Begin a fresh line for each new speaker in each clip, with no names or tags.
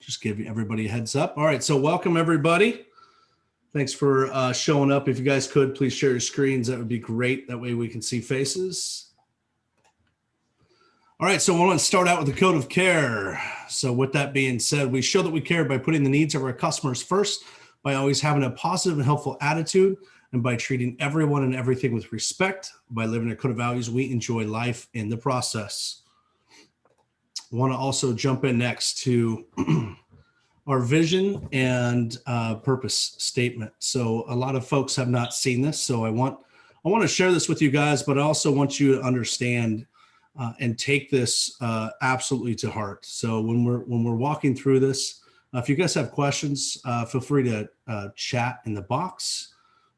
Just give everybody a heads up. All right, so welcome everybody. Thanks for showing up. If you guys could, please share your screens. That would be great. That way we can see faces. All right, so I want to start out with the code of care. So with that being said, we show that we care by putting the needs of our customers first, by always having a positive and helpful attitude, and by treating everyone and everything with respect. By living a code of values, we enjoy life in the process. I want to also jump in next to our vision and purpose statement. So a lot of folks have not seen this, so I want to share this with you guys, but I also want you to understand and take this absolutely to heart. So when we're walking through this, if you guys have questions, feel free to chat in the box,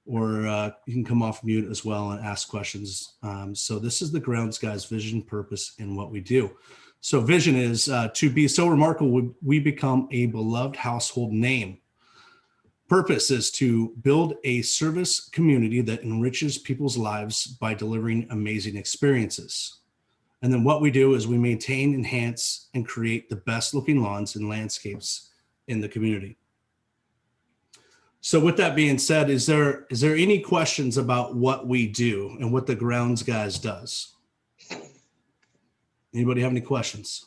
or you can come off mute as well and ask questions. So this is the Grounds Guys vision, purpose, and what we do. So vision is to be so remarkable we become a beloved household name. Purpose is to build a service community that enriches people's lives by delivering amazing experiences. And then what we do is we maintain, enhance, and create the best looking lawns and landscapes in the community. So with that being said, is there any questions about what we do and what the Grounds Guys does? Anybody have any questions?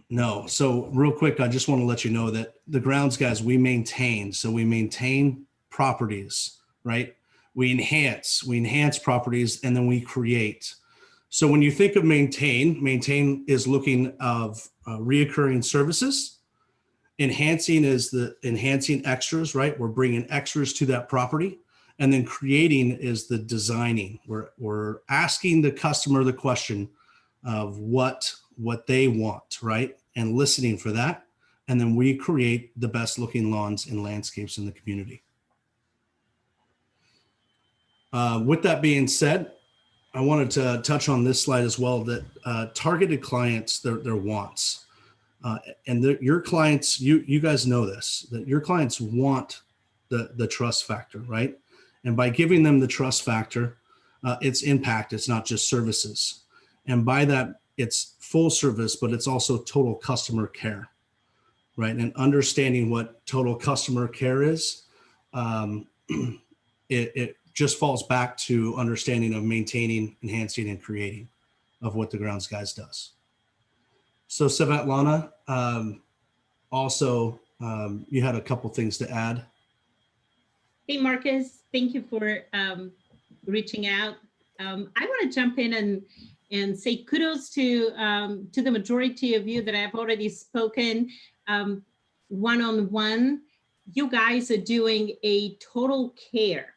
No. So real quick, I just want to let you know that the Grounds Guys, we maintain. So we maintain properties, right? We enhance properties, and then we create. So when you think of maintain is looking of reoccurring services. Enhancing is the enhancing extras, right? We're bringing extras to that property. And then creating is the designing. We're asking the customer the question of what they want, right? And listening for that. And then we create the best looking lawns and landscapes in the community. With that being said, I wanted to touch on this slide as well, that targeted clients, their wants. And your clients, you guys know this, that your clients want the trust factor, right? And by giving them the trust factor, it's impact, it's not just services. And by that, it's full service, but it's also total customer care, right? And understanding what total customer care is, it just falls back to understanding of maintaining, enhancing, and creating of what the Grounds Guys does. So Svetlana, also, you had a couple things to add.
Hey, Marcus, thank you for reaching out. I want to jump in and say kudos to the majority of you that I've already spoken one-on-one. You guys are doing a total care.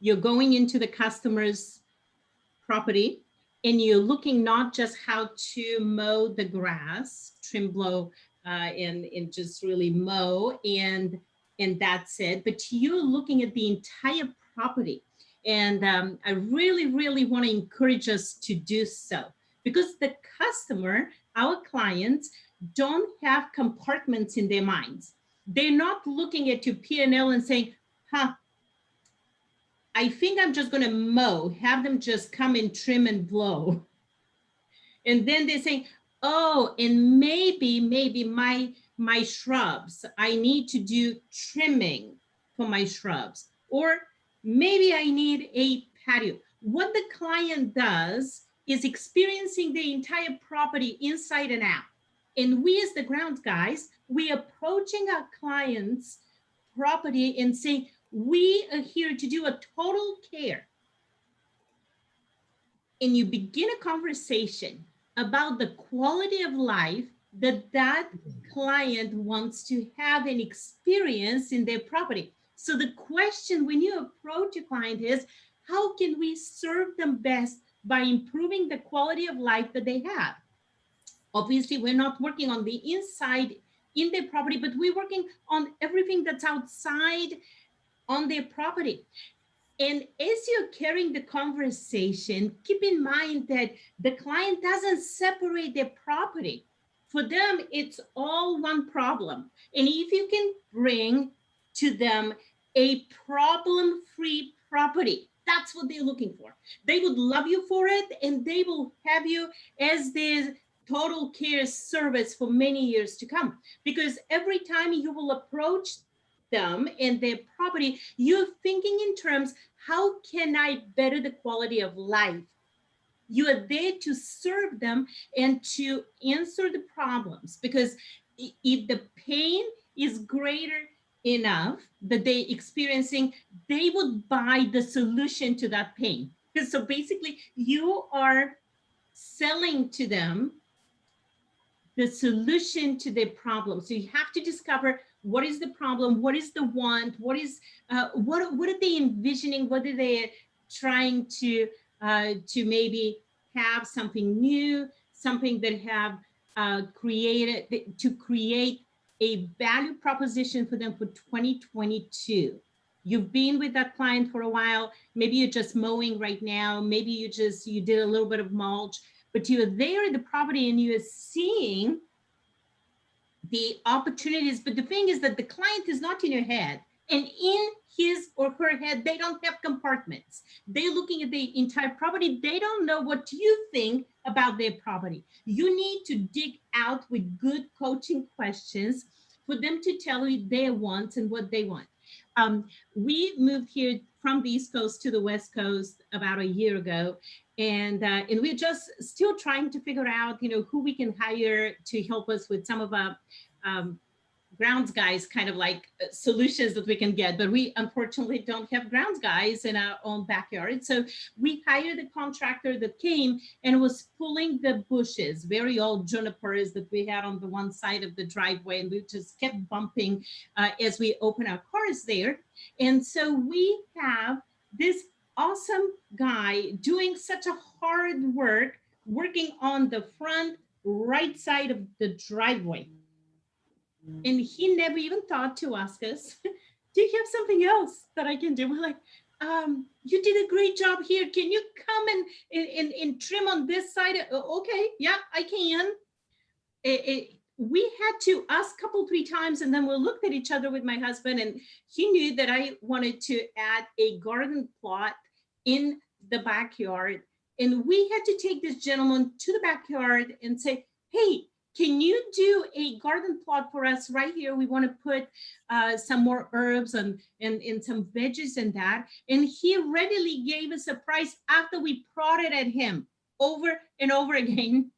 You're going into the customer's property and you're looking not just how to mow the grass, trim, blow, and just really mow, and that's it, but you're looking at the entire property. And I really, really want to encourage us to do so, because the customer, our clients, don't have compartments in their minds. They're not looking at your P&L and saying, I think I'm just going to mow, have them just come and trim and blow. And then they say, oh, and maybe my shrubs, I need to do trimming for my shrubs, or maybe I need a patio. What the client does is experiencing the entire property inside and out. And we as the Grounds Guys, we approaching our clients' property and saying, we are here to do a total care. And you begin a conversation about the quality of life that client wants to have an experience in their property. So the question when you approach a client is, how can we serve them best by improving the quality of life that they have? Obviously, we're not working on the inside in their property, but we're working on everything that's outside on their property. And as you're carrying the conversation, keep in mind that the client doesn't separate their property. For them, it's all one problem. And if you can bring to them a problem-free property, that's what they're looking for. They would love you for it, and they will have you as their total care service for many years to come. Because every time you will approach them and their property, you're thinking in terms, how can I better the quality of life? You are there to serve them and to answer the problems, because if the pain is greater enough that they experiencing, they would buy the solution to that pain. Because so basically you are selling to them the solution to their problem. So you have to discover what is the problem, what is the want, what are they envisioning, what are they trying to maybe have something new, something that have created to create a value proposition for them for 2022. You've been with that client for a while. Maybe you're just mowing right now. Maybe you did a little bit of mulch, but you're there at the property and you're seeing the opportunities. But the thing is that the client is not in your head, and in his or her head, they don't have compartments. They're looking at the entire property. They don't know what you think about their property. You need to dig out with good coaching questions for them to tell you their wants and what they want. We moved here from the East Coast to the West Coast about a year ago, and we're just still trying to figure out, who we can hire to help us with some of our grounds guys, kind of like solutions that we can get. But we unfortunately don't have grounds guys in our own backyard. So we hired a contractor that came and was pulling the bushes, very old junipers that we had on the one side of the driveway. And we just kept bumping as we open our cars there. And so we have this awesome guy doing such a hard work, working on the front right side of the driveway. And he never even thought to ask us, do you have something else that I can do? We're like, you did a great job here. Can you come and trim on this side? Okay, yeah, I can. We had to ask a couple, 3 times, and then we looked at each other with my husband, and he knew that I wanted to add a garden plot in the backyard. And we had to take this gentleman to the backyard and say, hey, can you do a garden plot for us right here? We want to put some more herbs and some veggies in that. And he readily gave us a price after we prodded at him over and over again.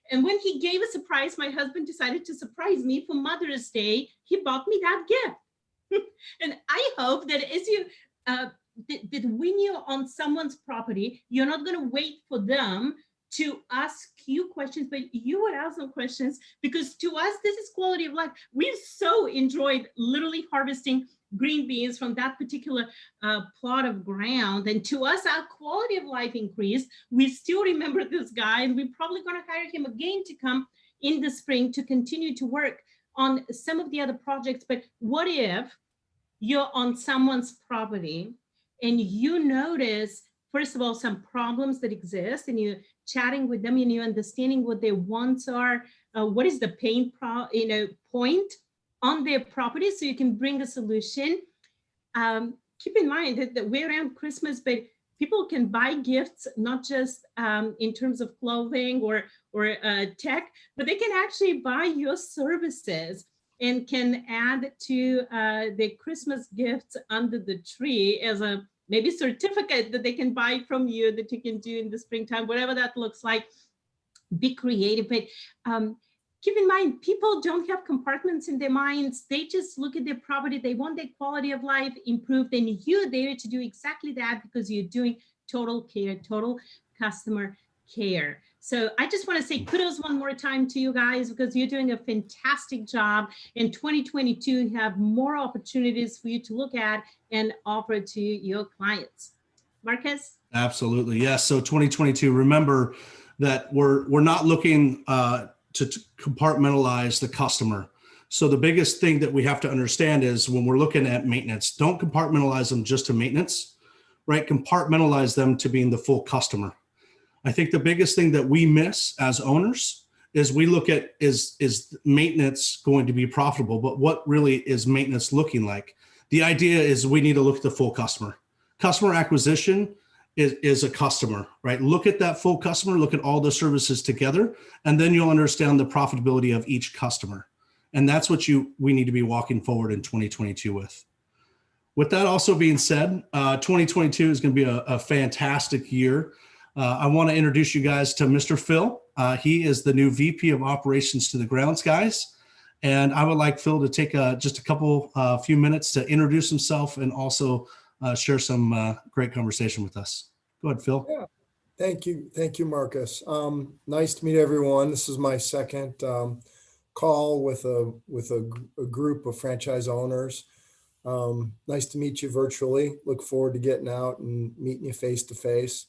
And when he gave us a price, my husband decided to surprise me for Mother's Day. He bought me that gift. And I hope that as you, that when you're on someone's property, you're not going to wait for them to ask you questions, but you would ask them questions, because to us, this is quality of life. We've so enjoyed literally harvesting green beans from that particular plot of ground. And to us, our quality of life increased. We still remember this guy, and we're probably going to hire him again to come in the spring to continue to work on some of the other projects. But what if you're on someone's property and you notice, first of all, some problems that exist, and you're chatting with them and you're understanding what their wants are, what is the pain point on their property, so you can bring a solution. Keep in mind that we're around Christmas, but people can buy gifts, not just in terms of clothing or tech, but they can actually buy your services and can add to their Christmas gifts under the tree as a maybe certificate that they can buy from you that you can do in the springtime, whatever that looks like. Be creative, but keep in mind, people don't have compartments in their minds. They just look at their property. They want their quality of life improved, and you're there to do exactly that, because you're doing total care, total customer care. So I just want to say kudos one more time to you guys, because you're doing a fantastic job. In 2022, you have more opportunities for you to look at and offer to your clients. Marcus?
Absolutely. Yes. So 2022, remember that we're not looking to compartmentalize the customer. So the biggest thing that we have to understand is when we're looking at maintenance, don't compartmentalize them just to maintenance, right? Compartmentalize them to being the full customer. I think the biggest thing that we miss as owners is we look at is maintenance going to be profitable, but what really is maintenance looking like? The idea is we need to look at the full customer. Customer acquisition is a customer, right? Look at that full customer, look at all the services together, and then you'll understand the profitability of each customer. And that's what we need to be walking forward in 2022 with. With that also being said, 2022 is going to be a fantastic year. I want to introduce you guys to Mr. Phil. He is the new VP of Operations to the Grounds Guys. And I would like Phil to take just a couple few minutes to introduce himself and also share some great conversation with us. Go ahead, Phil.
Yeah, thank you. Thank you, Marcus. Nice to meet everyone. This is my second call with a group of franchise owners. Nice to meet you virtually. Look forward to getting out and meeting you face to face.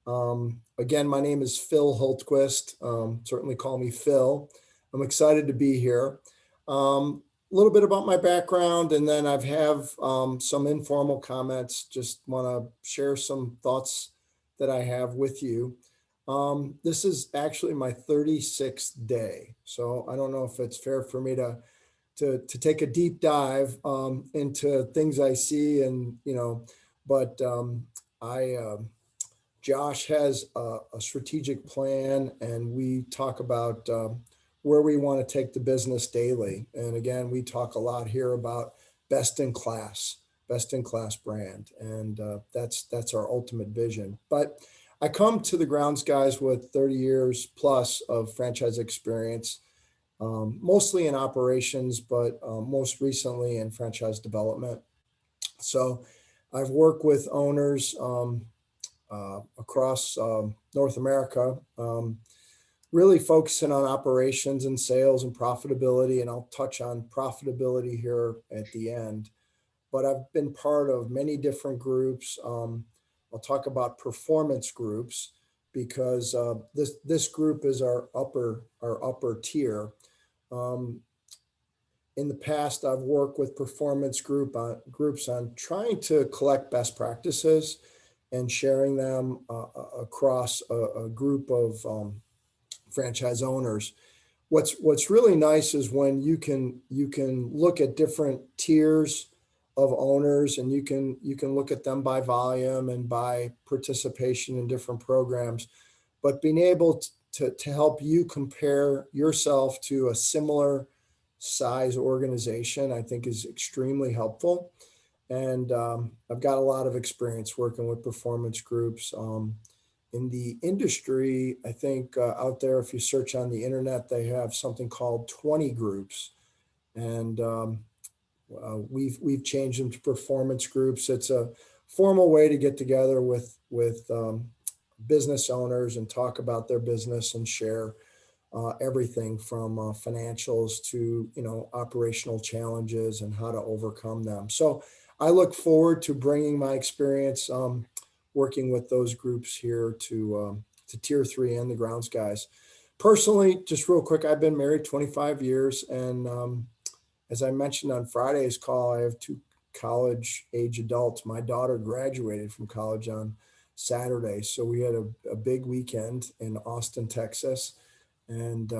Again, my name is Phil Hultquist. Certainly call me Phil. I'm excited to be here. A little bit about my background, and then I have some informal comments. Just want to share some thoughts that I have with you. This is actually my 36th day, so I don't know if it's fair for me to take a deep dive into things I see, and but Josh has a strategic plan, and we talk about where we want to take the business daily. And again, we talk a lot here about best in class brand, and that's our ultimate vision. But I come to the Grounds Guys with 30 years plus of franchise experience, mostly in operations, but most recently in franchise development. So I've worked with owners across North America, really focusing on operations and sales and profitability. And I'll touch on profitability here at the end. But I've been part of many different groups. I'll talk about performance groups because this group is our upper tier. In the past, I've worked with performance groups on trying to collect best practices and sharing them across a group of franchise owners. What's really nice is when you can look at different tiers of owners, and you can look at them by volume and by participation in different programs, but being able to help you compare yourself to a similar size organization, I think is extremely helpful. And I've got a lot of experience working with performance groups. In the industry, I think out there, if you search on the internet, they have something called 20 groups. And we've changed them to performance groups. It's a formal way to get together with business owners and talk about their business and share everything from financials to operational challenges and how to overcome them. So I look forward to bringing my experience working with those groups here to Tier 3 and the Grounds Guys. Personally, just real quick, I've been married 25 years, and as I mentioned on Friday's call, I have 2 college-age adults. My daughter graduated from college on Saturday, so we had a big weekend in Austin, Texas, and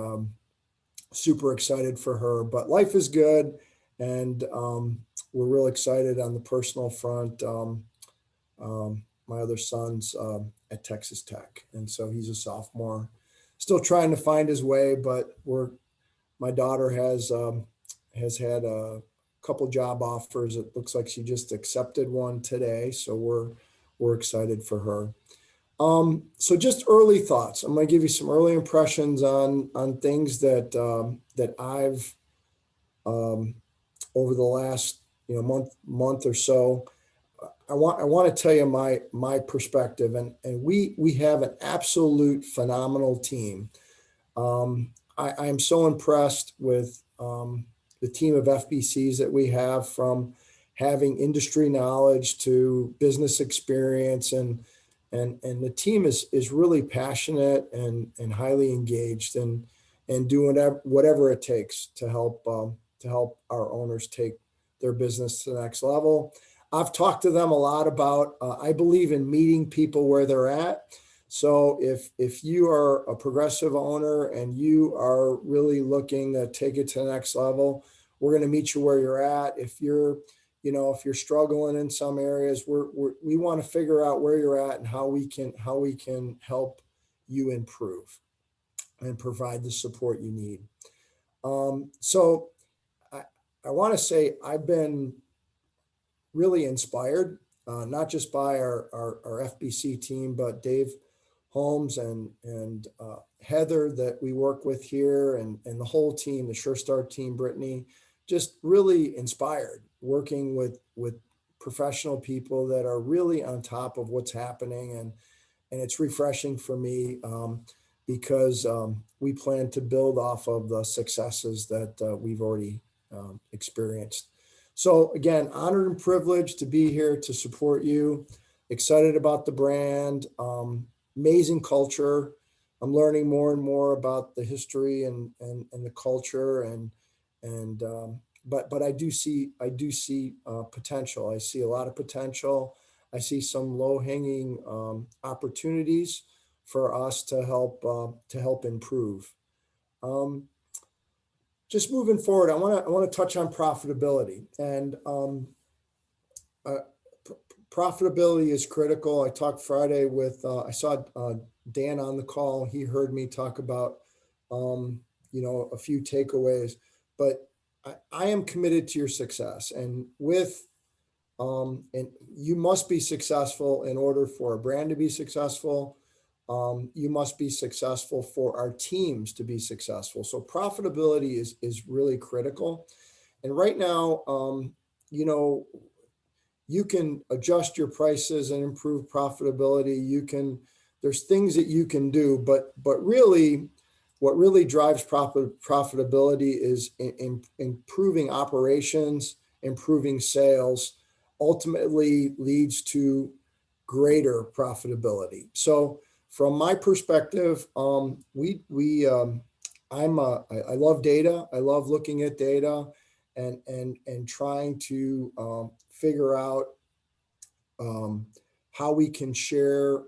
super excited for her. But life is good, and we're real excited on the personal front. My other son's at Texas Tech, and so he's a sophomore, still trying to find his way. But my daughter has had a couple job offers. It looks like she just accepted one today, so we're excited for her. So just early thoughts. I'm going to give you some early impressions on things that I've over the last month or so. I want to tell you my perspective, and we have an absolute phenomenal team. I am so impressed with the team of FBCs that we have, from having industry knowledge to business experience, and the team is really passionate and highly engaged and doing whatever it takes to help our owners take their business to the next level. I've talked to them a lot about, I believe in meeting people where they're at. So if you are a progressive owner and you are really looking to take it to the next level, we're going to meet you where you're at. If you're if you're struggling in some areas, we want to figure out where you're at and how we can help you improve and provide the support you need. So I want to say I've been really inspired, not just by our FBC team, but Dave Holmes and Heather that we work with here, and the whole team, the SureStart team, Brittany, just really inspired working with professional people that are really on top of what's happening. And it's refreshing for me because we plan to build off of the successes that we've already experienced. So again, honored and privileged to be here to support you. Excited about the brand, amazing culture. I'm learning more and more about the history and the culture but I do see potential. I see a lot of potential. I see some low-hanging opportunities for us to help improve. Just moving forward, I want to touch on profitability, and profitability is critical. I talked Friday with I saw Dan on the call. He heard me talk about a few takeaways, but I am committed to your success, and and you must be successful in order for a brand to be successful. You must be successful for our teams to be successful. So profitability is really critical. And right now, you can adjust your prices and improve profitability. There's things that you can do, but really, what really drives profitability is improving operations, improving sales, ultimately leads to greater profitability. So from my perspective, I love data. I love looking at data and trying to figure out how we can share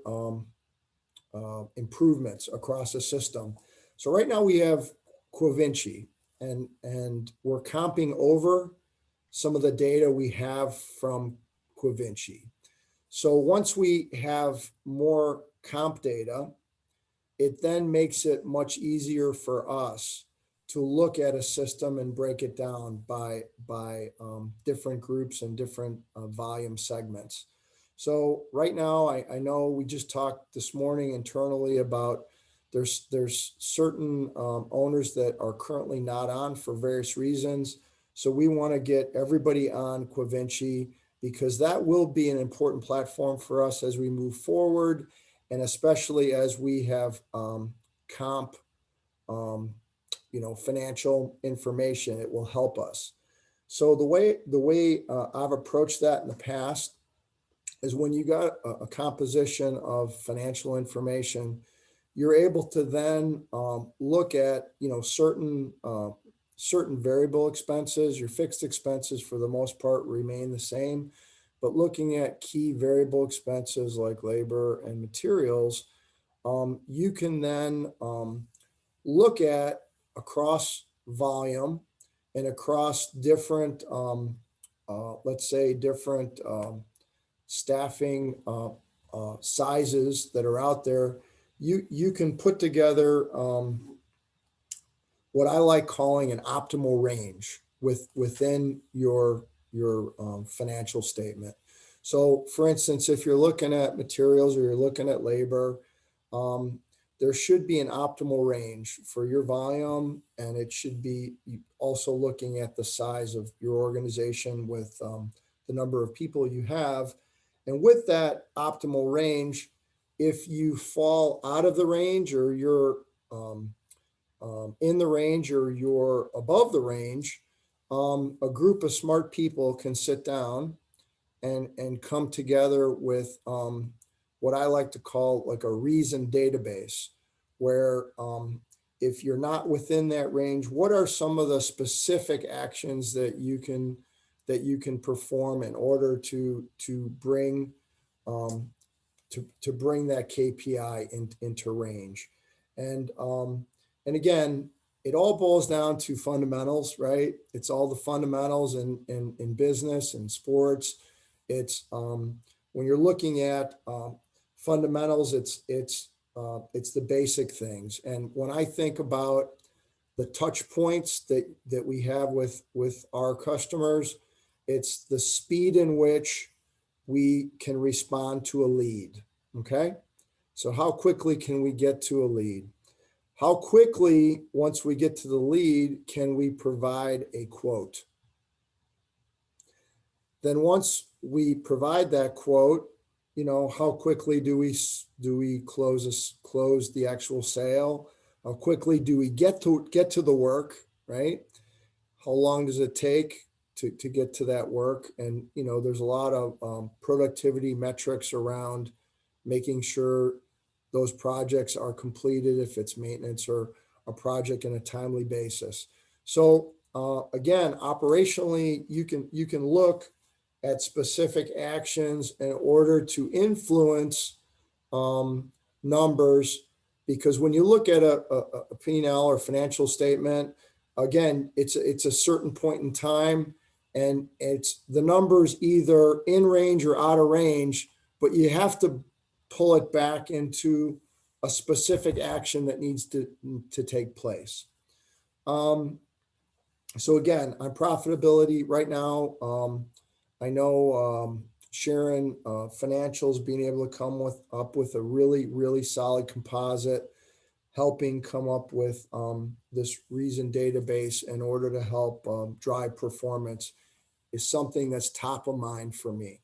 improvements across the system. So right now we have Quovinci, and we're comping over some of the data we have from Quovinci. So once we have more comp data, it then makes it much easier for us to look at a system and break it down by different groups and different volume segments. So right now, I know we just talked this morning internally about there's certain owners that are currently not on for various reasons. So we want to get everybody on Quovinci, because that will be an important platform for us as we move forward, and especially as we have comp, financial information, it will help us. So the way I've approached that in the past is when you got a composition of financial information, you're able to then look at certain variable expenses. Your fixed expenses for the most part remain the same, but looking at key variable expenses like labor and materials, you can then look at across volume and across different, let's say different staffing sizes that are out there. You can put together what I like calling an optimal range within your financial statement. So for instance, if you're looking at materials or you're looking at labor, there should be an optimal range for your volume, and it should be also looking at the size of your organization with the number of people you have. And with that optimal range, if you fall out of the range, or you're in the range, or you're above the range, a group of smart people can sit down and come together with what I like to call like a reason database, where if you're not within that range, what are some of the specific actions that you can perform in order to bring bring that KPI into range. And again, it all boils down to fundamentals, right? It's all the fundamentals in business and sports. It's when you're looking at fundamentals, it's the basic things. And when I think about the touch points that we have with our customers, it's the speed in which we can respond to a lead. Okay. So how quickly can we get to a lead? How quickly, once we get to the lead, can we provide a quote? Then once we provide that quote, how quickly do we close the actual sale? How quickly do we get to the work, right? How long does it take to get to that work? And there's a lot of productivity metrics around making sure those projects are completed, if it's maintenance or a project in a timely basis. So again, operationally, you can look at specific actions in order to influence numbers, because when you look at a P&L or financial statement, again, it's a certain point in time, and it's the numbers either in range or out of range, but you have to pull it back into a specific action that needs to take place. So again, on profitability right now, I know Sharon Financials being able to come up with a really, really solid composite, helping come up with this reason database in order to help drive performance is something that's top of mind for me.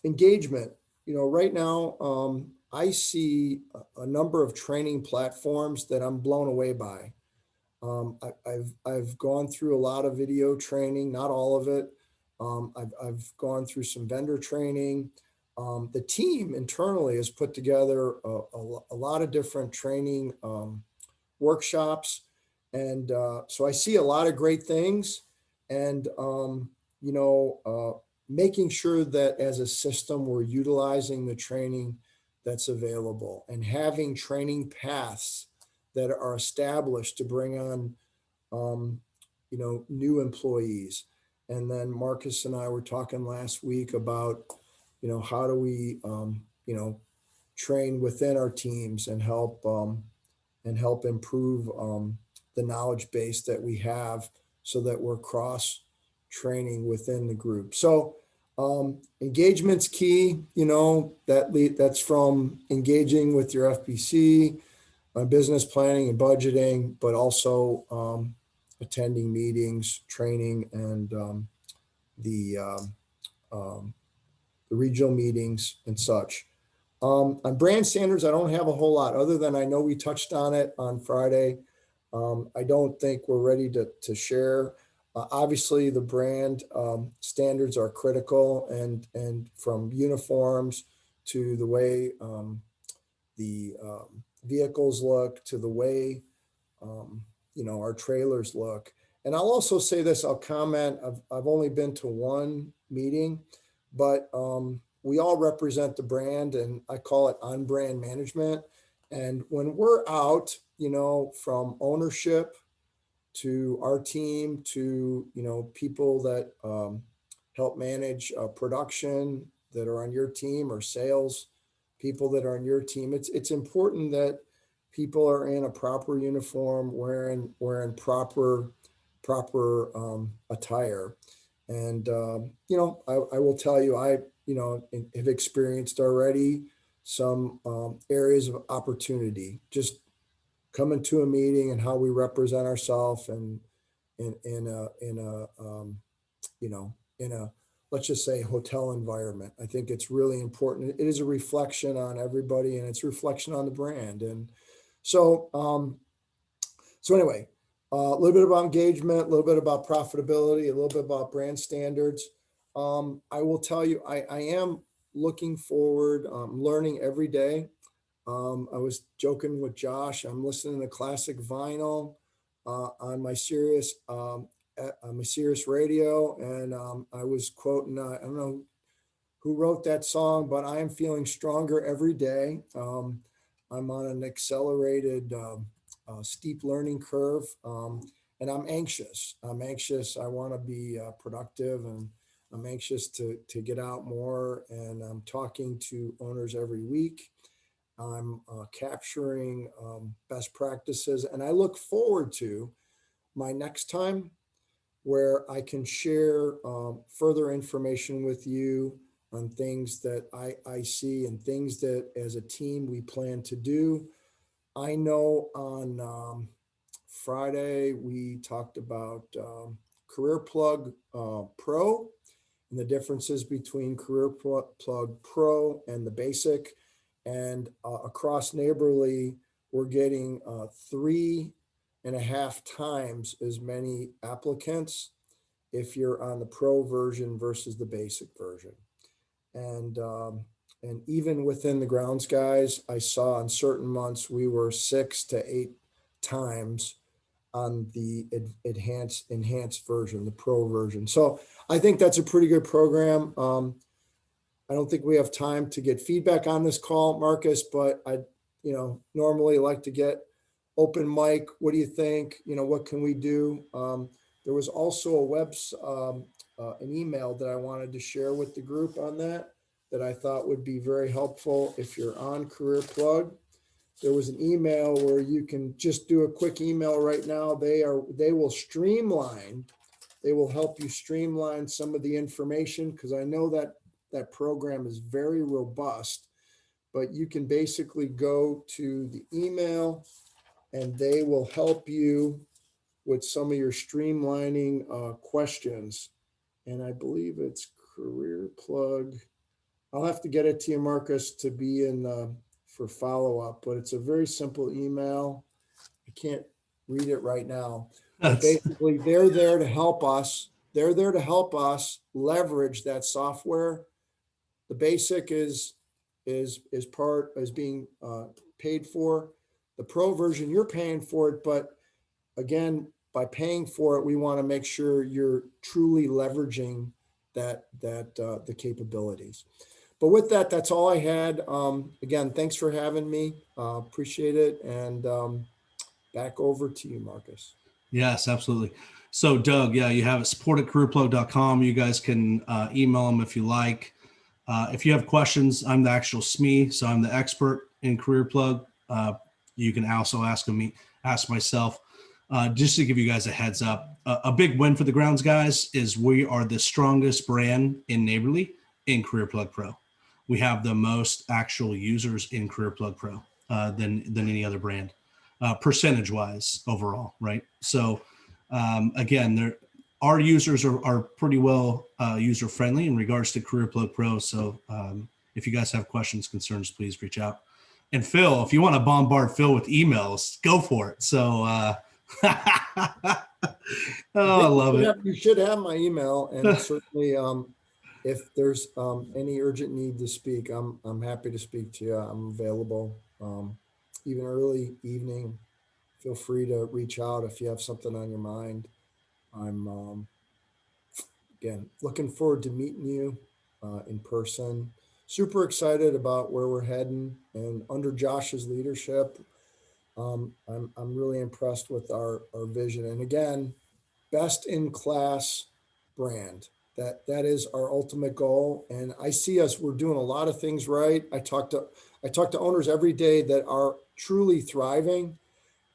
Engagement, right now, I see a number of training platforms that I'm blown away by. I've gone through a lot of video training, not all of it. I've gone through some vendor training. The team internally has put together a lot of different training workshops. And so I see a lot of great things, and, making sure that as a system, we're utilizing the training that's available and having training paths that are established to bring on, new employees. And then Marcus and I were talking last week about, how do we, train within our teams and help improve the knowledge base that we have, so that we're cross training within the group. So engagement's key. That's from engaging with your FBC, business planning and budgeting, but also attending meetings, training, and the regional meetings and such. On brand standards, I don't have a whole lot other than I know we touched on it on Friday. I don't think we're ready to share. Obviously, the brand standards are critical, and from uniforms to the way the vehicles look, to the way our trailers look. And I'll also say this, I'll comment, I've only been to one meeting, but we all represent the brand, and I call it on-brand management. And when we're out, from ownership to our team to, people that help manage production that are on your team, or sales people that are on your team, it's important that people are in a proper uniform, wearing proper attire. And, I will tell you, I have experienced already some areas of opportunity, just coming to a meeting and how we represent ourselves, and in a let's just say hotel environment. I think it's really important. It is a reflection on everybody, and it's a reflection on the brand. And so anyway, a little bit about engagement, a little bit about profitability, a little bit about brand standards. I will tell you, I am looking forward, learning every day. I was joking with Josh. I'm listening to classic vinyl on my Sirius radio, and I was quoting, I don't know who wrote that song, but I am feeling stronger every day. I'm on an accelerated a steep learning curve. And I'm anxious. I want to be productive, and I'm anxious to get out more. And I'm talking to owners every week. I'm capturing best practices, and I look forward to my next time where I can share further information with you on things that I see and things that as a team we plan to do. I know on Friday we talked about Career Plug Pro and the differences between Career Plug Pro and the basic. And across Neighborly, we're getting 3.5 times as many applicants if you're on the Pro version versus the basic version. And even within the grounds guys, I saw in certain months we were 6 to 8 times on the enhanced version, the Pro version. So I think that's a pretty good program. I don't think we have time to get feedback on this call, Marcus, but I, normally like to get open mic. What do you think? What can we do? There was also an email that I wanted to share with the group on that I thought would be very helpful if you're on Career Plug. There was an email where you can just do a quick email right now. They will help you streamline some of the information, because I know that program is very robust, but you can basically go to the email and they will help you with some of your streamlining questions. And I believe it's Career Plug. I'll have to get it to you, Marcus, to be in for follow-up, but it's a very simple email. I can't read it right now. But basically, they're there to help us. They're there to help us leverage that software. The basic is being paid for. The Pro version, you're paying for it, but again, by paying for it, we want to make sure you're truly leveraging the capabilities. But with that, that's all I had. Again, thanks for having me. Appreciate it. And back over to you, Marcus.
Yes, absolutely. So Doug, yeah, you have it, support@careerplug.com. You guys can email them if you like. If you have questions, I'm the actual SME, so I'm the expert in Career Plug. You can also ask myself. Just to give you guys a heads up, a big win for the grounds guys is we are the strongest brand in Neighborly in Career Plug Pro. We have the most actual users in Career Plug Pro than any other brand, percentage wise overall, right? So again, our users are pretty well user friendly in regards to Career Plug Pro. So if you guys have questions, concerns, please reach out. And Phil, if you want to bombard Phil with emails, go for it. So I love it.
You should have my email, and certainly if there's any urgent need to speak, I'm happy to speak to you. I'm available even early evening. Feel free to reach out if you have something on your mind. I'm again looking forward to meeting you in person. Super excited about where we're heading, and under Josh's leadership, I'm really impressed with our vision. And again, best in class brand. That is our ultimate goal. And I see we're doing a lot of things right. I talk to owners every day that are truly thriving.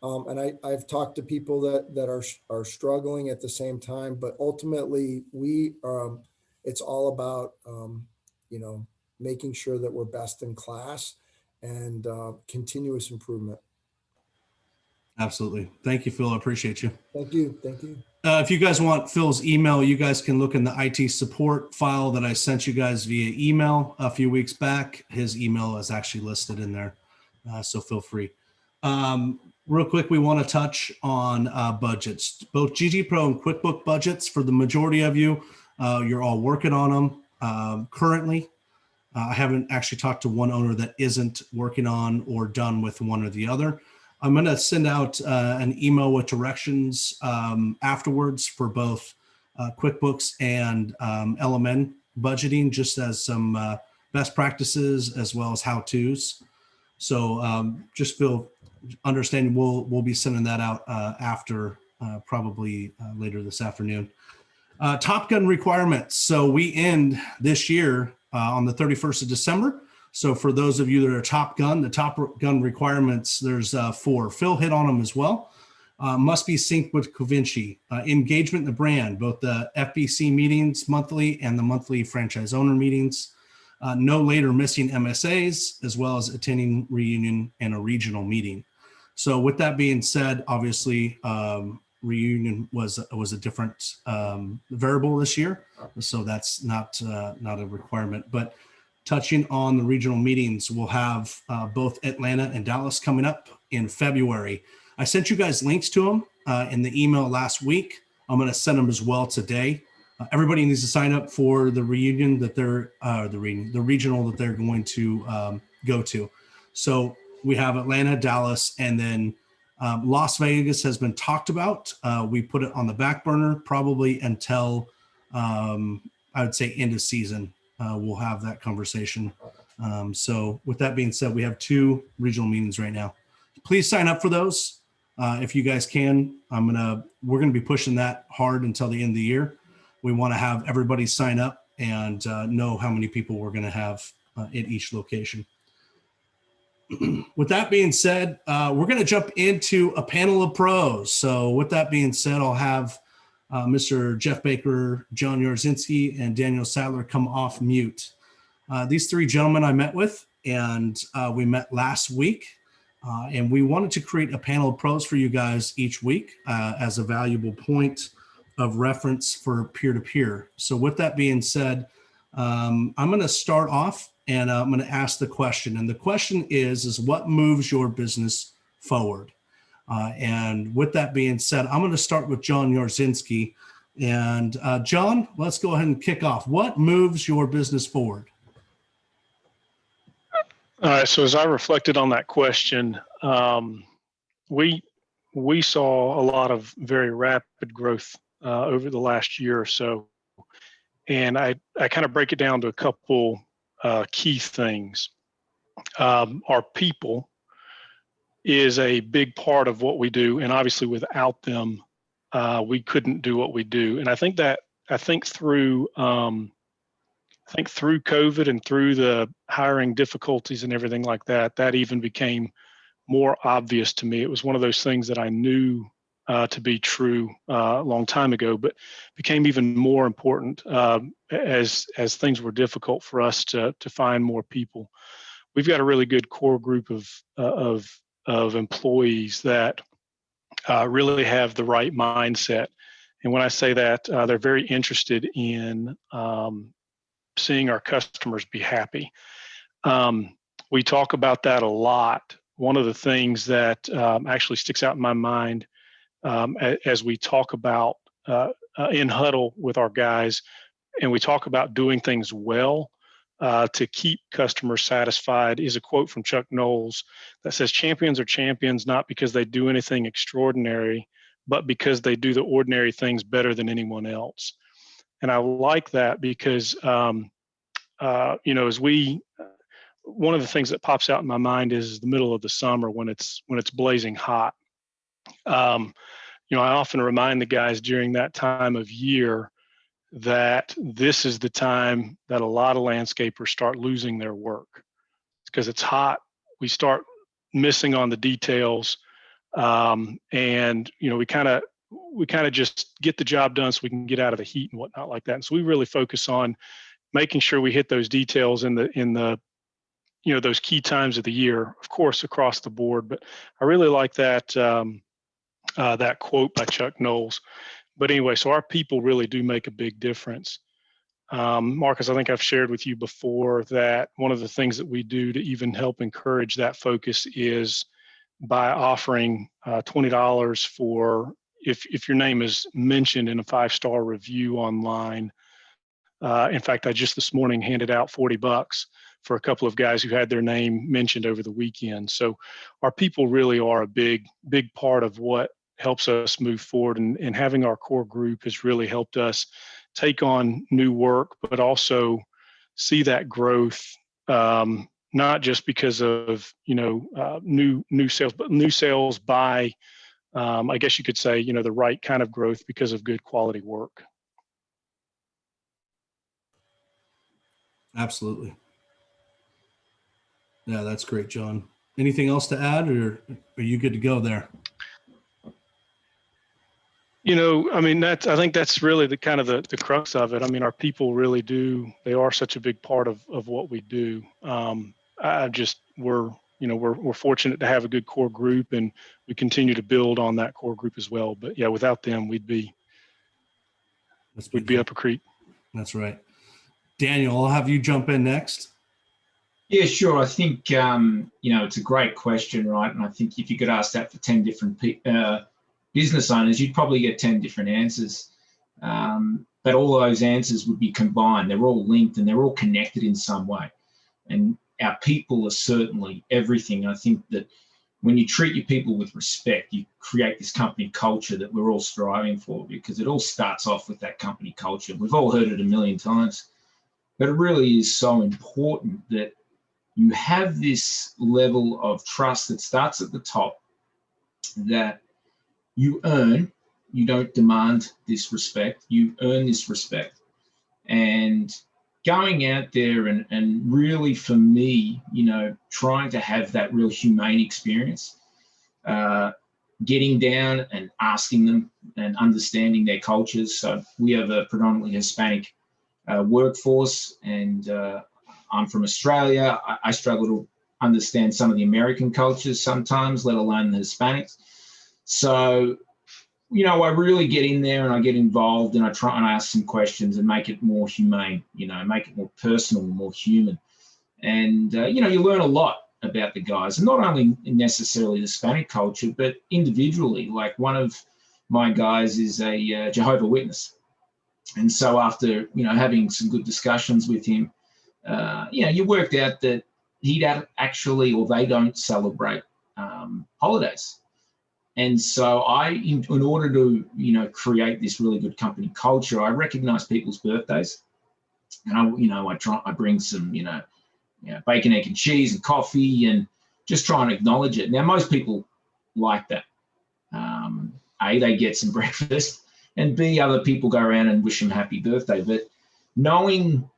And I've talked to people that are struggling at the same time, but ultimately it's all about, making sure that we're best in class and continuous improvement.
Absolutely. Thank you, Phil. I appreciate you.
Thank you. Thank you.
If you guys want Phil's email, you guys can look in the IT support file that I sent you guys via email a few weeks back. His email is actually listed in there, so feel free. Real quick, we want to touch on budgets. Both GG Pro and QuickBook budgets, for the majority of you, you're all working on them currently. I haven't actually talked to one owner that isn't working on or done with one or the other. I'm going to send out an email with directions afterwards for both QuickBooks and LMN budgeting, just as some best practices as well as how-tos. So just feel understanding, we'll be sending that out after probably later this afternoon. Top Gun requirements. So we end this year on the 31st of December. So for those of you that are Top Gun, the Top Gun requirements, there's 4. Phil hit on them as well. Must be synced with Covinci. Engagement in the brand, both the FBC meetings monthly and the monthly franchise owner meetings. No later missing MSAs, as well as attending reunion and a regional meeting. So with that being said, obviously reunion was a different variable this year. So that's not a requirement, but touching on the regional meetings, we'll have both Atlanta and Dallas coming up in February. I sent you guys links to them in the email last week. I'm going to send them as well today. Everybody needs to sign up for the reunion that they're the regional that they're going to go to. So we have Atlanta, Dallas, and then Las Vegas has been talked about. We put it on the back burner probably until I would say end of season. We'll have that conversation. So with that being said, we have 2 regional meetings right now. Please sign up for those if you guys can. We're gonna be pushing that hard until the end of the year. We want to have everybody sign up and know how many people we're going to have at each location. With that being said, we're going to jump into a panel of pros. So with that being said, I'll have Mr. Jeff Baker, John Yorzinski, and Daniel Sadler come off mute. These 3 gentlemen I met with, and we met last week. And we wanted to create a panel of pros for you guys each week as a valuable point of reference for peer-to-peer. So with that being said, I'm going to start off and I'm going to ask the question. And the question is what moves your business forward? And with that being said, I'm going to start with John Yorzinski. And John, let's go ahead and kick off. What moves your business forward?
All right. So as I reflected on that question, we saw a lot of very rapid growth over the last year or so. And I kind of break it down to a couple key things. Our people is a big part of what we do. And obviously without them, we couldn't do what we do. And I think through COVID and through the hiring difficulties and everything like that, that even became more obvious to me. It was one of those things that I knew to be true a long time ago, but became even more important as things were difficult for us to find more people. We've got a really good core group of employees that really have the right mindset. And when I say that, they're very interested in seeing our customers be happy. We talk about that a lot. One of the things that actually sticks out in my mind as we talk about in huddle with our guys, and we talk about doing things well to keep customers satisfied, is a quote from Chuck Knowles that says, "Champions are champions not because they do anything extraordinary, but because they do the ordinary things better than anyone else." And I like that because, as one of the things that pops out in my mind is the middle of the summer when it's blazing hot. I often remind the guys during that time of year that this is the time that a lot of landscapers start losing their work. It's because it's hot. We start missing on the details. And we kind of just get the job done so we can get out of the heat and whatnot like that. And so we really focus on making sure we hit those details in the those key times of the year, of course, across the board. But I really like that that quote by Chuck Knowles. But anyway, so our people really do make a big difference. Marcus, I think I've shared with you before that one of the things that we do to even help encourage that focus is by offering $20 for if your name is mentioned in a 5-star review online. In fact, I just this morning handed out $40 for a couple of guys who had their name mentioned over the weekend. So our people really are a big part of what helps us move forward, and having our core group has really helped us take on new work, but also see that growth, not just because of, new sales, but new sales by, I guess you could say, the right kind of growth because of good quality work.
Absolutely. Yeah, that's great, John. Anything else to add, or are you good to go there?
I think that's really the kind of the crux of it. I mean, our people really they are such a big part of what we do. We're fortunate to have a good core group, and we continue to build on that core group as well. But yeah, without them, we'd be up a creek.
That's right. Daniel, I'll have you jump in next.
Yeah, sure. I think, it's a great question, right? And I think if you could ask that for 10 different business owners, you'd probably get 10 different answers. But all those answers would be combined. They're all linked and they're all connected in some way. And our people are certainly everything. I think that when you treat your people with respect, you create this company culture that we're all striving for, because it all starts off with that company culture. We've all heard it a million times, but it really is so important that you have this level of trust that starts at the top, that you earn. You don't demand this respect, you earn this respect. And going out there and really, for me, trying to have that real humane experience, getting down and asking them and understanding their cultures. So we have a predominantly Hispanic workforce, and I'm from Australia. I struggle to understand some of the American cultures sometimes, let alone the Hispanics. So, I really get in there and I get involved, and I try and ask some questions and make it more humane, make it more personal, more human. And, you learn a lot about the guys, and not only necessarily the Hispanic culture, but individually. Like, one of my guys is a Jehovah's Witness. And so after, having some good discussions with him, you worked out that he'd actually, or they don't celebrate holidays. And so in order to, create this really good company culture, I recognize people's birthdays. And I bring some, bacon, egg and cheese and coffee, and just try and acknowledge it. Now, most people like that. A, they get some breakfast, and B, other people go around and wish him happy birthday. But knowing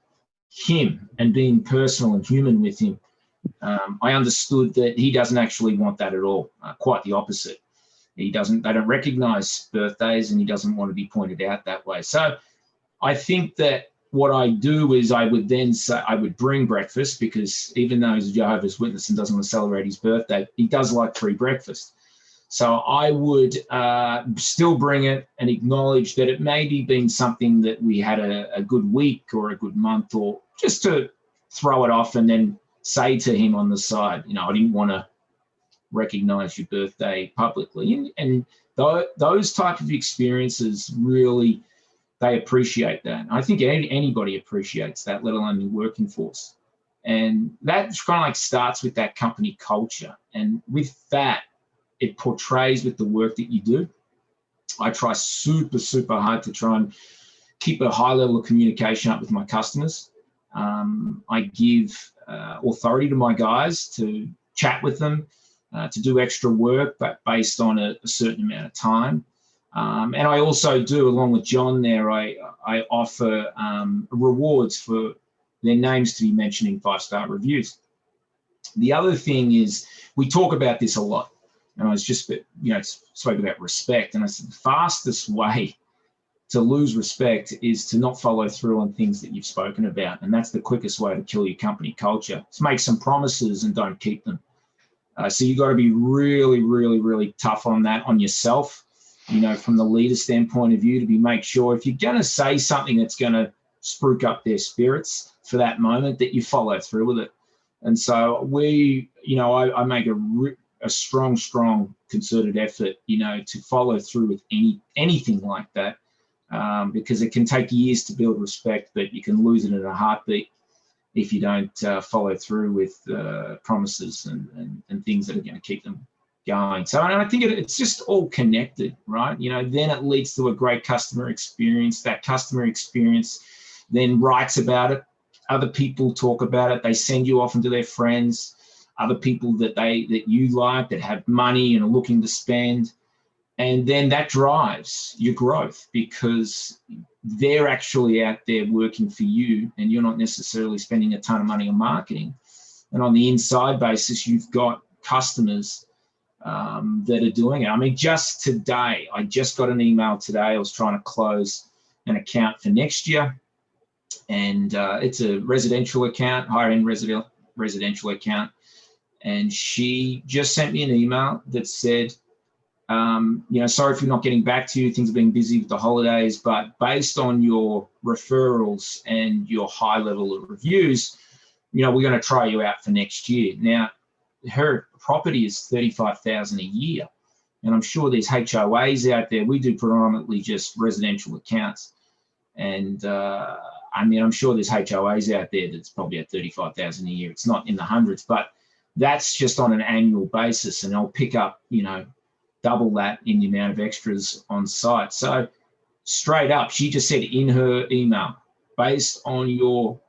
him and being personal and human with him, I understood that he doesn't actually want that at all. Quite the opposite. They don't recognize birthdays, and he doesn't want to be pointed out that way. So I think that what I do is I would then say, I would bring breakfast, because even though he's a Jehovah's Witness and doesn't want to celebrate his birthday, he does like free breakfast. So I would still bring it and acknowledge that it maybe been something that we had a good week or a good month, or just to throw it off and then say to him on the side, I didn't want to recognize your birthday publicly. And those type of experiences, really, they appreciate that. And I think anybody appreciates that, let alone the working force. And that kind of like starts with that company culture. And with that, it portrays with the work that you do. I try super, super hard to try and keep a high level of communication up with my customers. I give authority to my guys to chat with them, to do extra work, but based on a certain amount of time. And I also do, along with John there, I offer rewards for their names to be mentioned in 5-star reviews. The other thing is, we talk about this a lot, and I was just, spoke about respect, and I said the fastest way to lose respect is to not follow through on things that you've spoken about, and that's the quickest way to kill your company culture. It's make some promises and don't keep them. So you got to be really, really, really tough on that, on yourself, from the leader standpoint of view, to make sure if you're going to say something that's going to spruik up their spirits for that moment, that you follow through with it. And so I make a strong concerted effort, to follow through with anything like that, because it can take years to build respect, but you can lose it in a heartbeat if you don't follow through with promises and things that are going to keep them going. So, and I think it's just all connected, right? Then it leads to a great customer experience. That customer experience then writes about it Other people talk about it. They send you off into their friends, other people that you like, that have money and are looking to spend. And then that drives your growth because they're actually out there working for you and you're not necessarily spending a ton of money on marketing. And on the inside basis, you've got customers that are doing it. I mean, just today, I just got an email today. I was trying to close an account for next year. And it's a residential account, higher-end residential account. And she just sent me an email that said, sorry for not getting back to you. Things have been busy with the holidays, but based on your referrals and your high level of reviews, we're going to try you out for next year. Now, her property is $35,000 a year, and I'm sure there's HOAs out there. We do predominantly just residential accounts, and I'm sure there's HOAs out there that's probably at $35,000 a year. It's not in the hundreds, but that's just on an annual basis, and I'll pick up, double that in the amount of extras on site. So straight up, she just said in her email, based on your,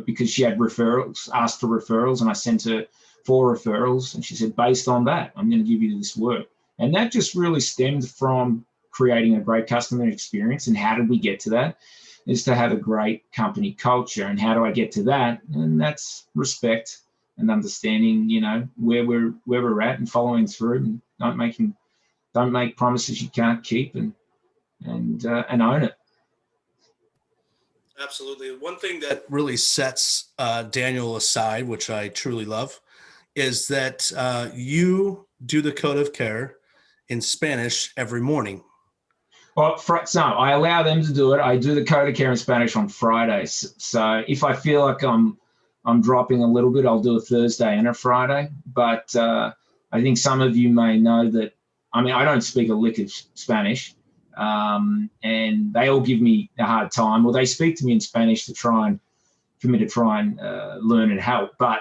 because she had referrals, asked for referrals, and I sent her 4 referrals, and she said, based on that, I'm going to give you this work. And that just really stemmed from creating a great customer experience. And how did we get to that? Is to have a great company culture. And how do I get to that? And that's respect and understanding, where we're at and following through and don't make promises you can't keep and own it.
Absolutely. One thing that really sets Daniel aside, which I truly love, is that you do the code of care in Spanish every morning.
Well, no, I allow them to do it. I do the code of care in Spanish on Fridays. So if I feel like I'm dropping a little bit, I'll do a Thursday and a Friday. But I think some of you may know that, I don't speak a lick of Spanish, and they all give me a hard time. Well, they speak to me in Spanish for me to try and learn and help. But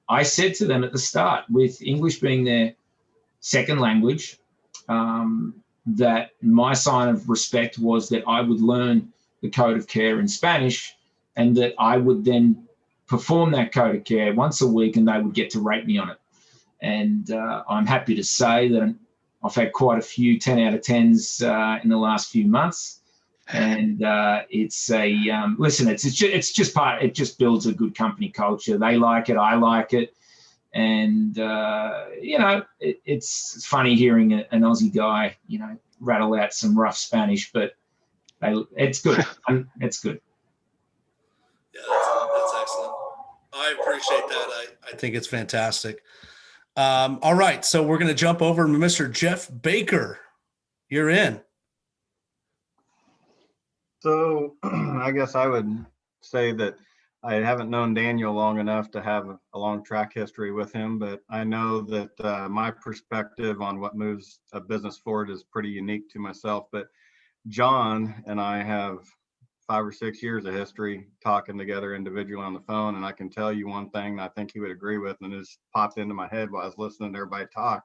I said to them at the start, with English being their second language, that my sign of respect was that I would learn the code of care in Spanish and that I would then perform that code of care once a week and they would get to rate me on it. And I'm happy to say that I've had quite a few 10 out of 10s in the last few months. And it's just part, it just builds a good company culture. They like it, I like it. And, it's funny hearing an Aussie guy, rattle out some rough Spanish, but it's good. It's good.
Yeah, that's excellent. I appreciate that. I think it's fantastic. All right, so we're going to jump over to Mr. Jeff Baker. You're in.
So I guess I would say that I haven't known Daniel long enough to have a long track history with him, but I know that my perspective on what moves a business forward is pretty unique to myself. But John and I have 5 or 6 years of history talking together individually on the phone. And I can tell you one thing I think he would agree with, and it just popped into my head while I was listening to everybody talk,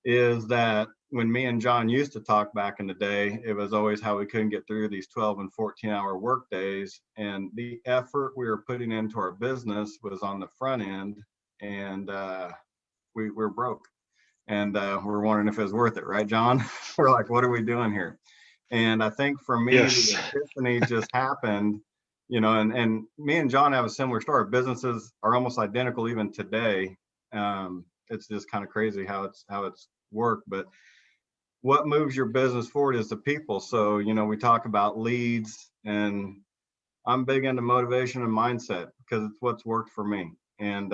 is that when me and John used to talk back in the day, it was always how we couldn't get through these 12 and 14-hour work days. And the effort we were putting into our business was on the front end, and we're broke. And we're wondering if it was worth it, right, John? We're like, what are we doing here? And I think for me,
Yes.
the epiphany just happened, and me and John have a similar story. Businesses are almost identical even today. It's just kind of crazy how it's worked. But what moves your business forward is the people. So, we talk about leads, and I'm big into motivation and mindset because it's what's worked for me. And,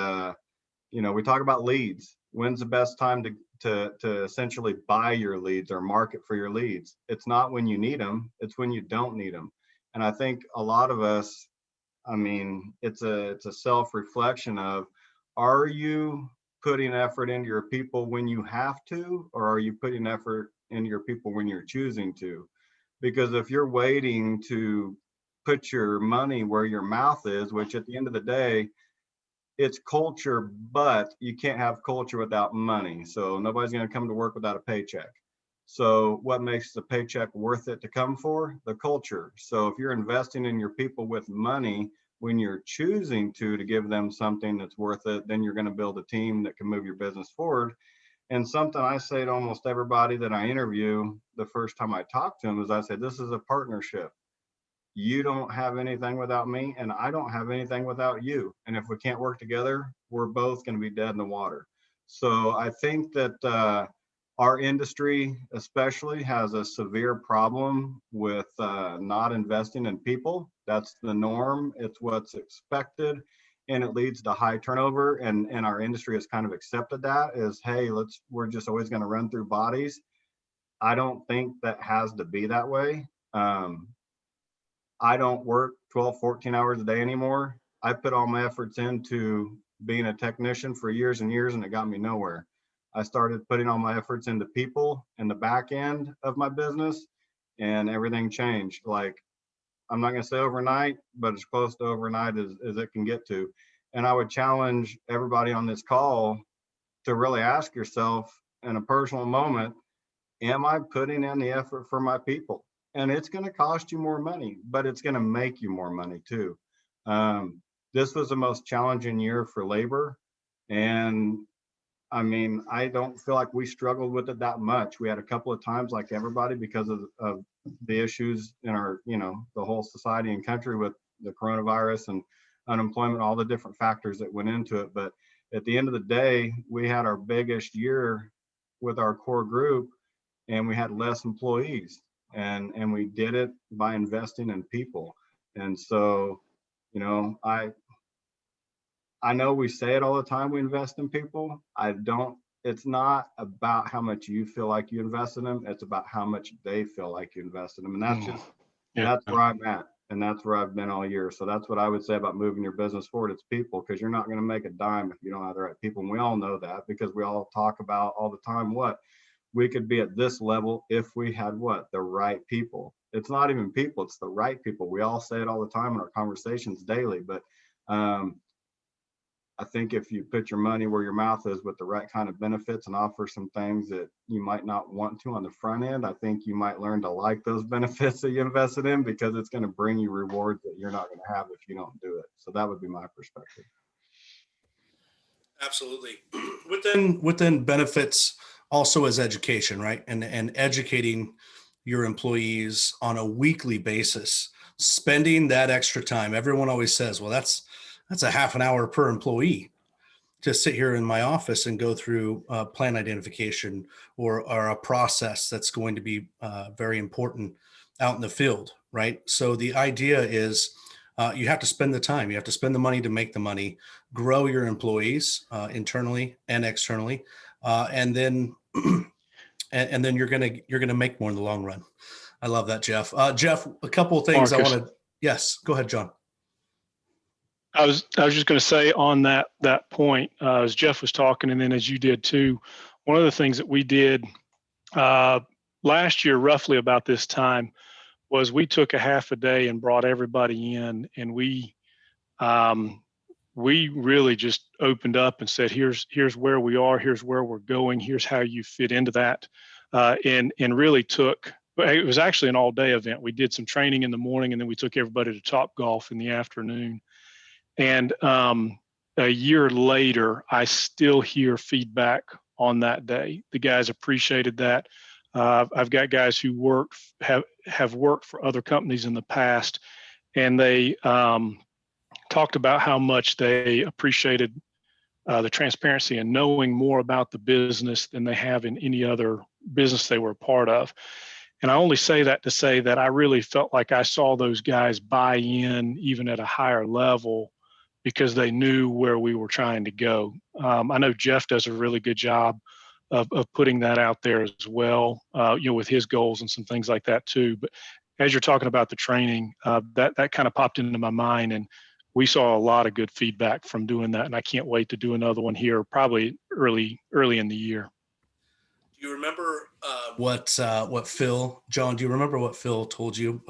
we talk about leads. When's the best time to essentially buy your leads or market for your leads? It's not when you need them, it's when you don't need them. And I think a lot of us, it's a self-reflection of, are you putting effort into your people when you have to, or are you putting effort into your people when you're choosing to? Because if you're waiting to put your money where your mouth is, which at the end of the day, it's culture, but you can't have culture without money. So nobody's going to come to work without a paycheck. So what makes the paycheck worth it to come for? The culture. So if you're investing in your people with money when you're choosing to give them something that's worth it, then you're going to build a team that can move your business forward. And something I say to almost everybody that I interview the first time I talk to them is I say, this is a partnership. You don't have anything without me, and I don't have anything without you. And if we can't work together, we're both going to be dead in the water. So I think that our industry especially has a severe problem with not investing in people. That's the norm. It's what's expected, and it leads to high turnover. And our industry has kind of accepted that as, hey, we're just always going to run through bodies. I don't think that has to be that way. I don't work 12, 14 hours a day anymore. I put all my efforts into being a technician for years and years, and it got me nowhere. I started putting all my efforts into people in the back end of my business, and everything changed. Like, I'm not going to say overnight, but as close to overnight as it can get to. And I would challenge everybody on this call to really ask yourself in a personal moment, am I putting in the effort for my people? And it's going to cost you more money, but it's going to make you more money too. This was the most challenging year for labor. And I mean, I don't feel like we struggled with it that much. We had a couple of times, like everybody, because of the issues in our, the whole society and country with the coronavirus and unemployment, all the different factors that went into it. But at the end of the day, we had our biggest year with our core group, and we had less employees. And we did it by investing in people. And so, I know we say it all the time, we invest in people. It's not about how much you feel like you invest in them. It's about how much they feel like you invest in them. And that's where I'm at. And that's where I've been all year. So that's what I would say about moving your business forward. It's people, because you're not going to make a dime if you don't have the right people. And we all know that, because we all talk about all the time, we could be at this level if we had the right people. It's not even people, it's the right people. We all say it all the time in our conversations daily, but I think if you put your money where your mouth is with the right kind of benefits and offer some things that you might not want to on the front end, I think you might learn to like those benefits that you invested in, because it's going to bring you rewards that you're not going to have if you don't do it. So that would be my perspective.
Absolutely. Within benefits also is education, right? And educating your employees on a weekly basis, spending that extra time. Everyone always says, well, that's a half an hour per employee to sit here in my office and go through plan identification or a process that's going to be very important out in the field, right? So the idea is you have to spend the time, you have to spend the money to make the money, grow your employees internally and externally, and then and then you're gonna make more in the long run. I love that, Jeff. Jeff, a couple of things
Marcus,
I want to. Yes, go ahead, John.
I was just going to say on that point, as Jeff was talking, and then as you did too, one of the things that we did last year, roughly about this time, was we took a half a day and brought everybody in, and we really just opened up and said, here's where we are, here's where we're going, here's how you fit into that, and really took. It was actually an all-day event. We did some training in the morning, and then we took everybody to Topgolf in the afternoon. And a year later, I still hear feedback on that day. The guys appreciated that. I've got guys who have worked for other companies in the past, and they talked about how much they appreciated the transparency and knowing more about the business than they have in any other business they were a part of. And I only say that to say that I really felt like I saw those guys buy in even at a higher level, because they knew where we were trying to go. I know Jeff does a really good job of putting that out there as well, with his goals and some things like that too. But as you're talking about the training, that kind of popped into my mind, and we saw a lot of good feedback from doing that. And I can't wait to do another one here, probably early in the year.
Do you remember what Phil, John? Do you remember what Phil told you?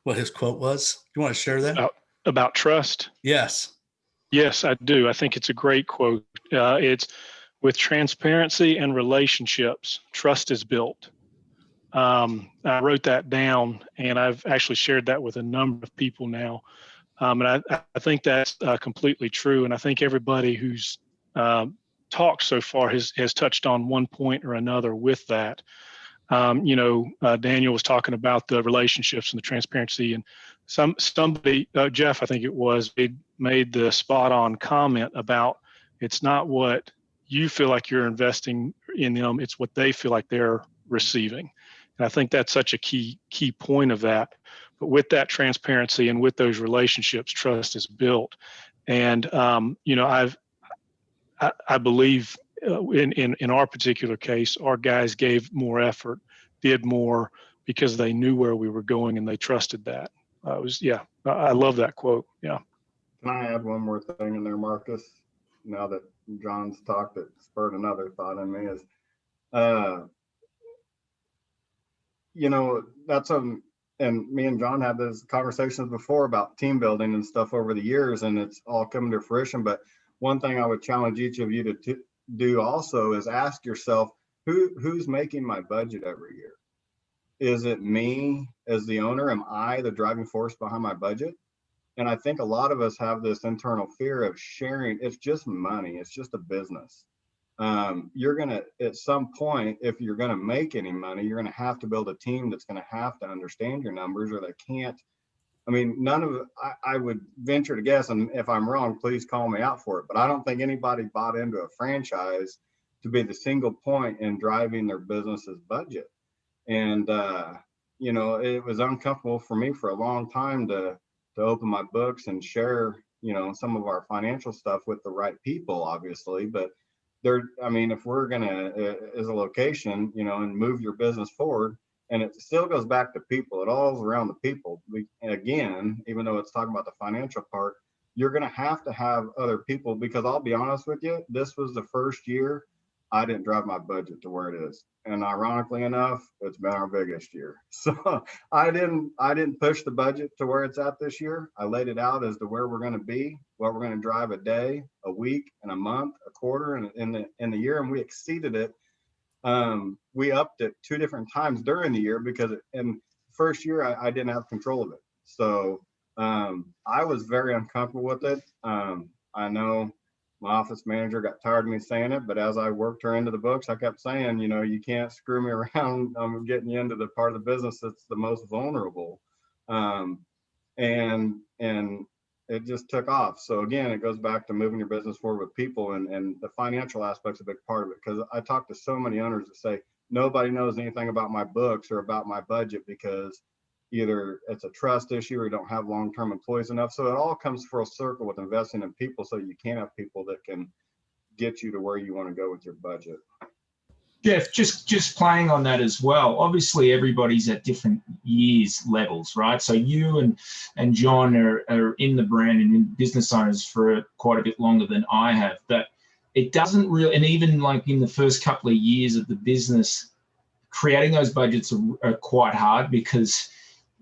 What his quote was? Do you want to share that?
About trust?
Yes.
Yes, I do. I think it's a great quote. It's, with transparency and relationships, trust is built. I wrote that down, and I've actually shared that with a number of people now. And I think that's completely true. And I think everybody who's talked so far has touched on one point or another with that. Daniel was talking about the relationships and the transparency, and somebody, Jeff, I think it was, made the spot on comment about it's not what you feel like you're investing in them, it's what they feel like they're receiving. And I think that's such a key point of that. But with that transparency and with those relationships, trust is built. And I believe in our particular case, our guys gave more effort, did more because they knew where we were going and they trusted that. I love that quote. Yeah.
Can I add one more thing in there, Marcus? Now that John's talked, that spurred another thought in me is, and me and John had those conversations before about team building and stuff over the years, and it's all coming to fruition. But one thing I would challenge each of you to do also is ask yourself, who's making my budget every year? Is it me as the owner? Am I the driving force behind my budget? And I think a lot of us have this internal fear of sharing. It's just money. It's just a business. You're going to, at some point, if you're going to make any money, you're going to have to build a team that's going to have to understand your numbers, or they can't. I mean, I would venture to guess, and if I'm wrong, please call me out for it, but I don't think anybody bought into a franchise to be the single point in driving their business's budget. And, it was uncomfortable for me for a long time to open my books and share, some of our financial stuff with the right people, obviously. But if we're going to, as a location, and move your business forward, and it still goes back to people, it all is around the people. Again, even though it's talking about the financial part, you're going to have other people, because I'll be honest with you, this was the first year I didn't drive my budget to where it is. And ironically enough, it's been our biggest year. So I didn't push the budget to where it's at this year. I laid it out as to where we're going to be, what we're going to drive a day, a week, and a month, a quarter, and in the year, and we exceeded it. We upped it 2 different times during the year, because in the first year I didn't have control of it. So I was very uncomfortable with it. I know my office manager got tired of me saying it, but as I worked her into the books, I kept saying, you can't screw me around. I'm getting you into the part of the business that's the most vulnerable. And it just took off. So again, it goes back to moving your business forward with people, and the financial aspect's a big part of it. Because I talk to so many owners that say, nobody knows anything about my books or about my budget, because either it's a trust issue or you don't have long-term employees enough. So it all comes full circle with investing in people, so you can have people that can get you to where you want to go with your budget.
Jeff, just playing on that as well. Obviously, everybody's at different years levels, right? So you and John are in the brand and in business owners for quite a bit longer than I have. But it doesn't really, and even like in the first couple of years of the business, creating those budgets are quite hard, because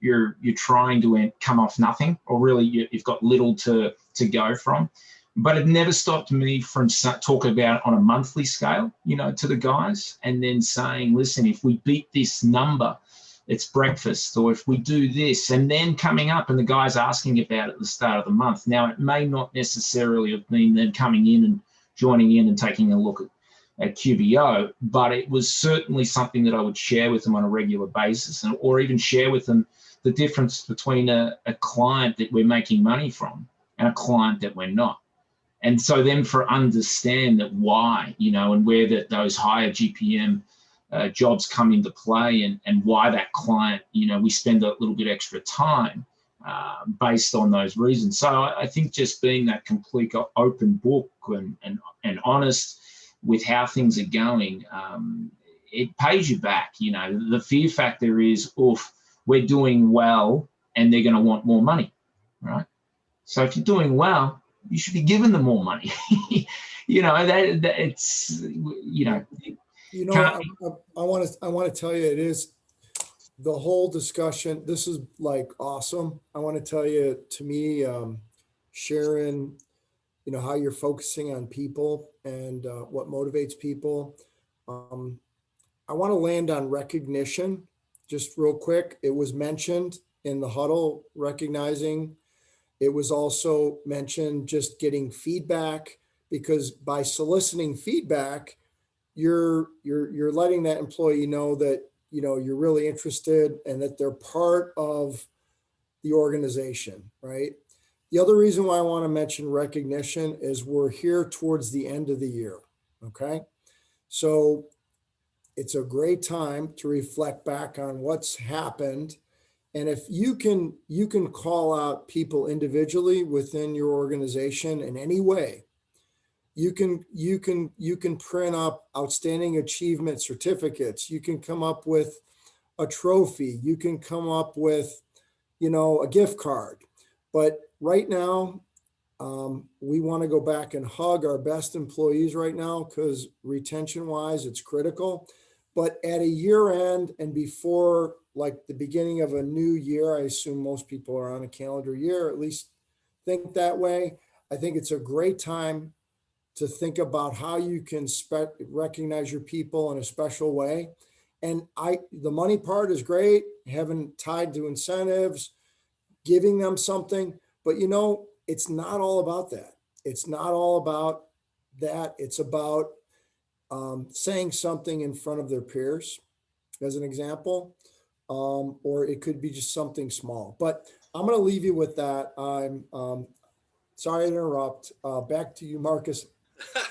you're trying to come off nothing, or really you've got little to go from. But it never stopped me from talking about on a monthly scale, to the guys, and then saying, listen, if we beat this number, it's breakfast, or if we do this, and then coming up and the guys asking about it at the start of the month. Now, it may not necessarily have been them coming in and joining in and taking a look at QBO, but it was certainly something that I would share with them on a regular basis, or even share with them the difference between a client that we're making money from and a client that we're not. And so then for understand that why, and where those higher GPM jobs come into play, and why that client, we spend a little bit extra time based on those reasons. So I think just being that complete open book and honest with how things are going, it pays you back. The fear factor is, we're doing well and they're going to want more money, right? So if you're doing well, you should be giving them more money. It's.
I want to tell you, it is the whole discussion. This is like awesome. I want to tell you, to me, Sharon, how you're focusing on people and what motivates people. I want to land on recognition just real quick. It was mentioned in the huddle, recognizing It was also mentioned just getting feedback, because by soliciting feedback, you're letting that employee know that, you know, you're really interested and that they're part of the organization, right? The other reason why I want to mention recognition is we're here towards the end of the year. Okay. So it's a great time to reflect back on what's happened. And if you can call out people individually within your organization in any way. You can print up outstanding achievement certificates. You can come up with a trophy. You can come up with, you know, a gift card. But right now, we want to go back and hug our best employees right now, because retention wise, it's critical. But at a year end and before like the beginning of a new year, I assume most people are on a calendar year, at least think that way. I think it's a great time to think about how you can recognize your people in a special way. And the money part is great, having tied to incentives, giving them something, but you know, it's not all about that. It's not all about that. It's about saying something in front of their peers, as an example, or it could be just something small. But I'm going to leave you with that. I'm sorry to interrupt. Back to you, Marcus.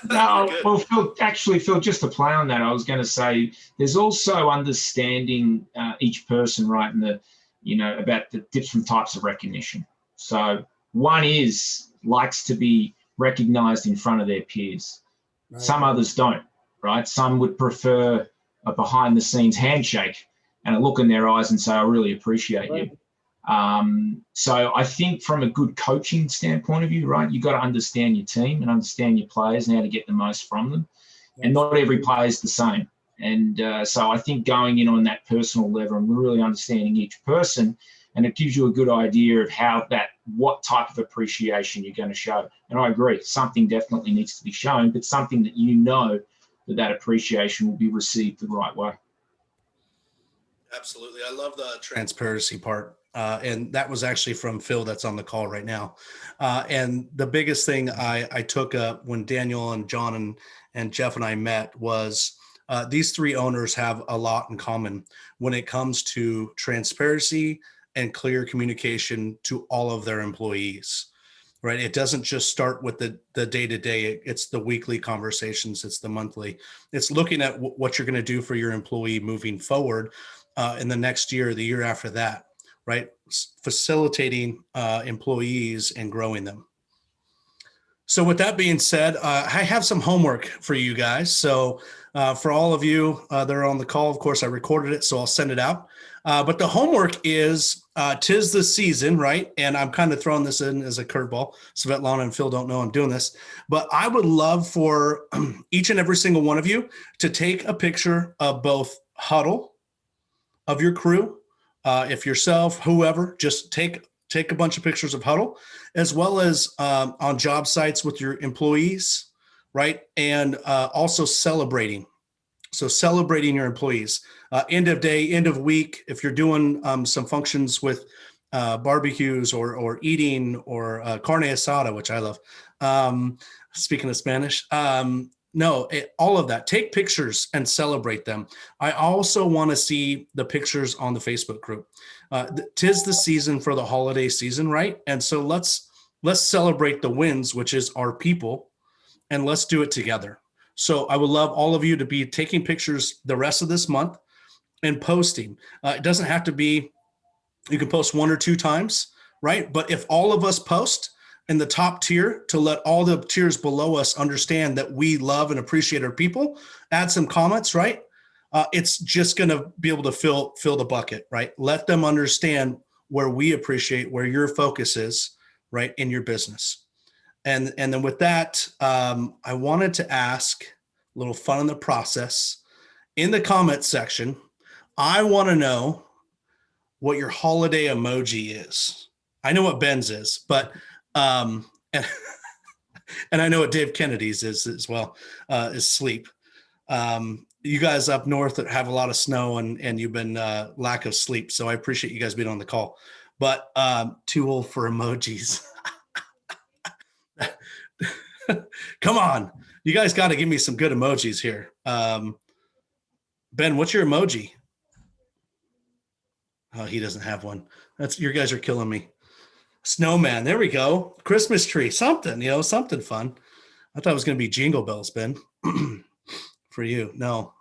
No, well, Phil, just to play on that, I was going to say there's also understanding each person, right, and about the different types of recognition. So one likes to be recognized in front of their peers. Right. Some others don't, right? Some would prefer a behind the scenes handshake and a look in their eyes and say, I really appreciate you. So I think from a good coaching standpoint of view, right, you've got to understand your team and understand your players and how to get the most from them. And not every player is the same. And so I think going in on that personal level and really understanding each person, and it gives you a good idea of what type of appreciation you're going to show. And I agree, something definitely needs to be shown, but something that you know that appreciation will be received the right way.
Absolutely. I love the transparency part. And that was actually from Phil that's on the call right now. And the biggest thing I took when Daniel and John and Jeff and I met was these three owners have a lot in common when it comes to transparency and clear communication to all of their employees, right? It doesn't just start with the day-to-day, it's the weekly conversations, it's the monthly. It's looking at what you're going to do for your employee moving forward in the next year, the year after that. Right? Facilitating employees and growing them. So with that being said, I have some homework for you guys. So for all of you that are on the call, of course, I recorded it, so I'll send it out. But the homework is 'tis the season, right? And I'm kind of throwing this in as a curveball. Svetlana and Phil don't know I'm doing this. But I would love for each and every single one of you to take a picture of both huddle of your crew. If yourself, whoever, just take a bunch of pictures of huddle, as well as on job sites with your employees, right? And also celebrating. So celebrating your employees. End of day, end of week, if you're doing some functions with barbecues or eating or carne asada, which I love. Speaking of Spanish. All of that. Take pictures and celebrate them. I also want to see the pictures on the Facebook group. 'Tis the season for the holiday season, right? And so let's celebrate the wins, which is our people, and let's do it together. So I would love all of you to be taking pictures the rest of this month and posting. It doesn't have to be, you can post 1 or 2 times, right? But if all of us post in the top tier to let all the tiers below us understand that we love and appreciate our people, add some comments, right? It's just going to be able to fill the bucket, right? Let them understand where we appreciate, where your focus is, right, in your business. And then with that, I wanted to ask a little fun in the process. In the comments section, I want to know what your holiday emoji is. I know what Ben's is, but and I know what Dave Kennedy's is as well, is sleep. You guys up north that have a lot of snow and you've been lack of sleep. So I appreciate you guys being on the call. but too old for emojis. Come on, you guys got to give me some good emojis here. Ben, what's your emoji? Oh, he doesn't have one. That's, you guys are killing me. Snowman, there we go. Christmas tree, something, something fun. I thought it was going to be Jingle Bells, Ben. For you, no.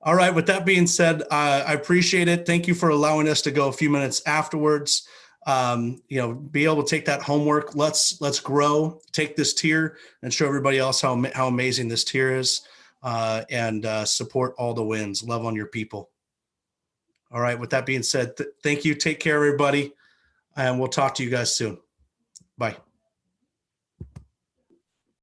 All right, with that being said, I appreciate it. Thank you for allowing us to go a few minutes afterwards. Be able to take that homework. Let's grow, take this tier and show everybody else how amazing this tier is, and support all the wins. Love on your people. All right, with that being said, thank you. Take care, everybody. And we'll talk to you guys soon. Bye.